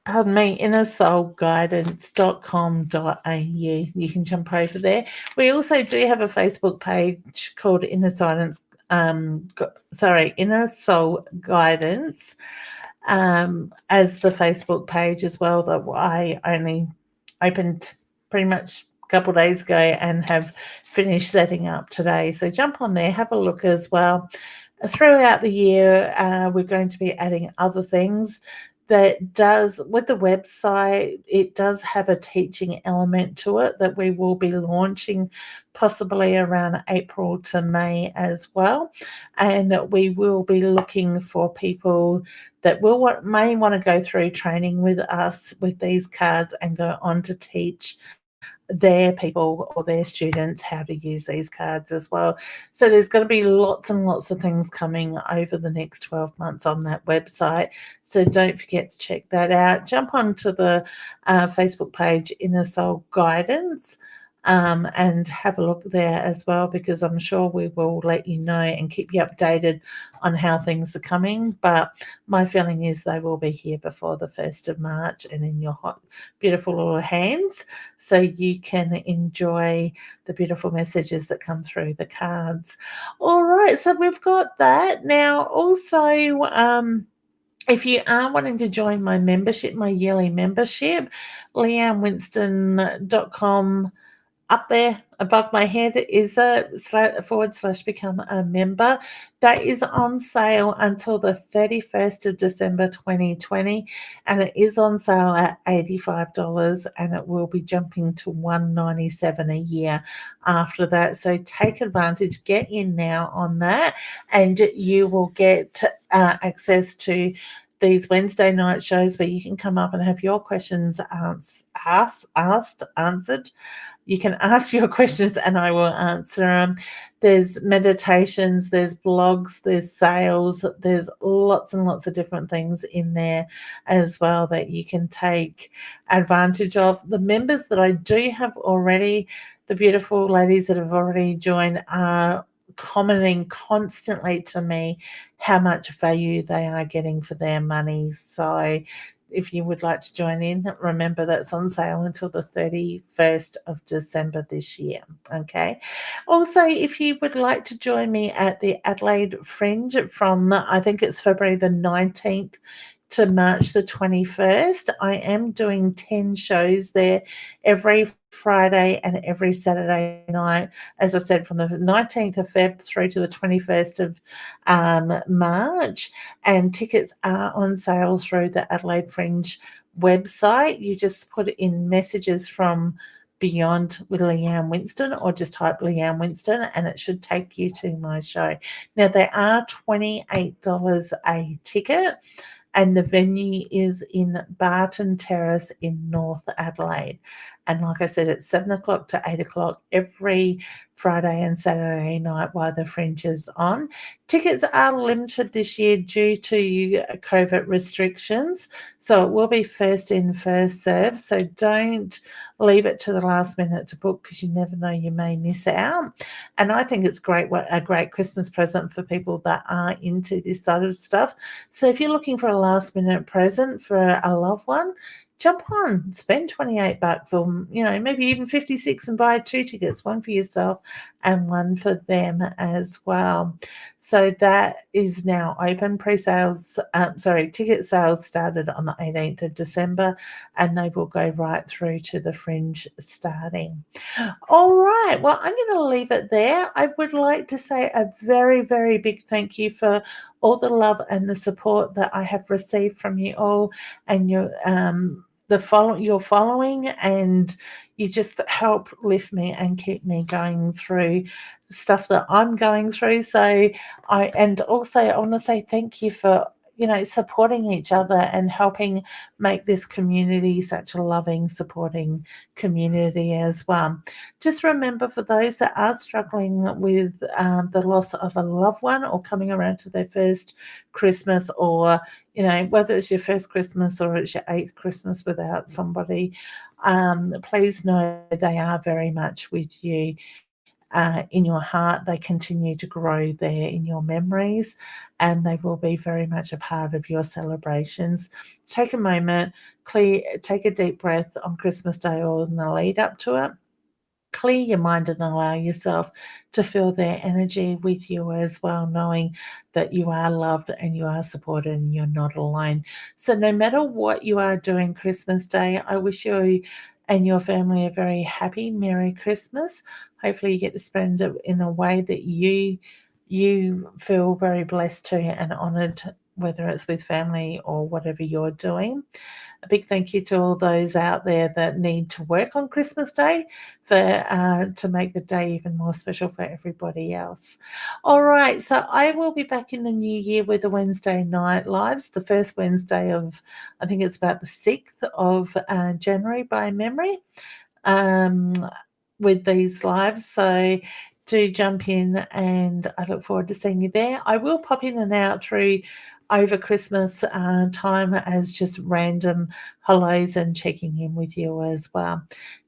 pardon me, innersoulguidance.com.au. You can jump over there. We also do have a Facebook page called Inner Soul Guidance, as the Facebook page as well, that I only opened pretty much a couple of days ago and have finished setting up today. So jump on there, have a look as well. Throughout the year, we're going to be adding other things that does, with the website, it does have a teaching element to it that we will be launching possibly around April to May as well. And we will be looking for people that may want to go through training with us with these cards and go on to teach their people or their students how to use these cards as well. So there's going to be lots and lots of things coming over the next 12 months on that website. So don't forget to check that out. Jump onto the Facebook page, Inner Soul Guidance, and have a look there as well, because I'm sure we will let you know and keep you updated on how things are coming. But my feeling is they will be here before the 1st of March and in your hot, beautiful little hands, so you can enjoy the beautiful messages that come through the cards. All right, so we've got that. Now, also, if you are wanting to join my membership, my yearly membership, leannewinston.com, up there above my head is a / become a member. That is on sale until the 31st of December 2020, and it is on sale at $85, and it will be jumping to $197 a year after that. So take advantage, get in now on that, and you will get access to these Wednesday night shows where you can come up and have your questions answered. You can ask your questions and I will answer them. There's meditations, there's blogs, there's sales, there's lots and lots of different things in there as well that you can take advantage of. The members that I do have already, the beautiful ladies that have already joined, are commenting constantly to me how much value they are getting for their money. So if you would like to join in, remember that's on sale until the 31st of December this year. Okay. Also, if you would like to join me at the Adelaide Fringe from, I think it's February the 19th to March the 21st, I am doing 10 shows there every Friday and every Saturday night, as I said, from the 19th of Feb through to the 21st of March, and tickets are on sale through the Adelaide Fringe website. You just put in messages from Beyond with Leanne Winston, or just type Leanne Winston and it should take you to my show. Now, they are $28 a ticket, and the venue is in Barton Terrace in North Adelaide. And like I said, it's 7 o'clock to 8 o'clock every Friday and Saturday night while the Fringe is on. Tickets are limited this year due to COVID restrictions, so it will be first in, first served. So don't leave it to the last minute to book, because you never know, you may miss out. And I think it's a great Christmas present for people that are into this sort of stuff. So if you're looking for a last minute present for a loved one, jump on, spend $28 or, maybe even 56 and buy 2 tickets, one for yourself and one for them as well. So that is now open. Ticket sales started on the 18th of December, and they will go right through to the Fringe starting. All right. Well, I'm going to leave it there. I would like to say a very, very big thank you for all the love and the support that I have received from you all, and your following, and you just help lift me and keep me going through the stuff that I'm going through. So I want to say thank you for supporting each other and helping make this community such a loving, supporting community as well. Just remember, for those that are struggling with the loss of a loved one, or coming around to their first Christmas, or whether it's your first Christmas or it's your 8th Christmas without somebody, please know they are very much with you. In your heart, they continue to grow there in your memories, and they will be very much a part of your celebrations. Take a moment, take a deep breath on Christmas Day or in the lead up to it. Clear your mind and allow yourself to feel their energy with you as well, knowing that you are loved and you are supported and you're not alone. So no matter what you are doing Christmas Day, I wish you and your family a very happy, Merry Christmas. Hopefully you get to spend it in a way that you feel very blessed to and honoured, whether it's with family or whatever you're doing. A big thank you to all those out there that need to work on Christmas Day to make the day even more special for everybody else. All right, so I will be back in the new year with the Wednesday night lives, the first Wednesday of, I think it's about the 6th of January by memory, with these lives. So do jump in, and I look forward to seeing you there. I will pop in and out through over Christmas time as just random hellos and checking in with you as well.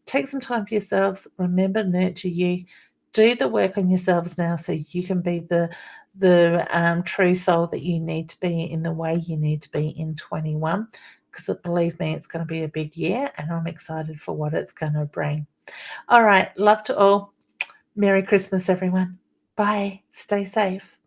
Take some time for yourselves. Remember, nurture you. Do the work on yourselves now so you can be the true soul that you need to be in the way you need to be in 21. Because believe me, it's going to be a big year, and I'm excited for what it's going to bring. All right. Love to all. Merry Christmas, everyone. Bye. Stay safe.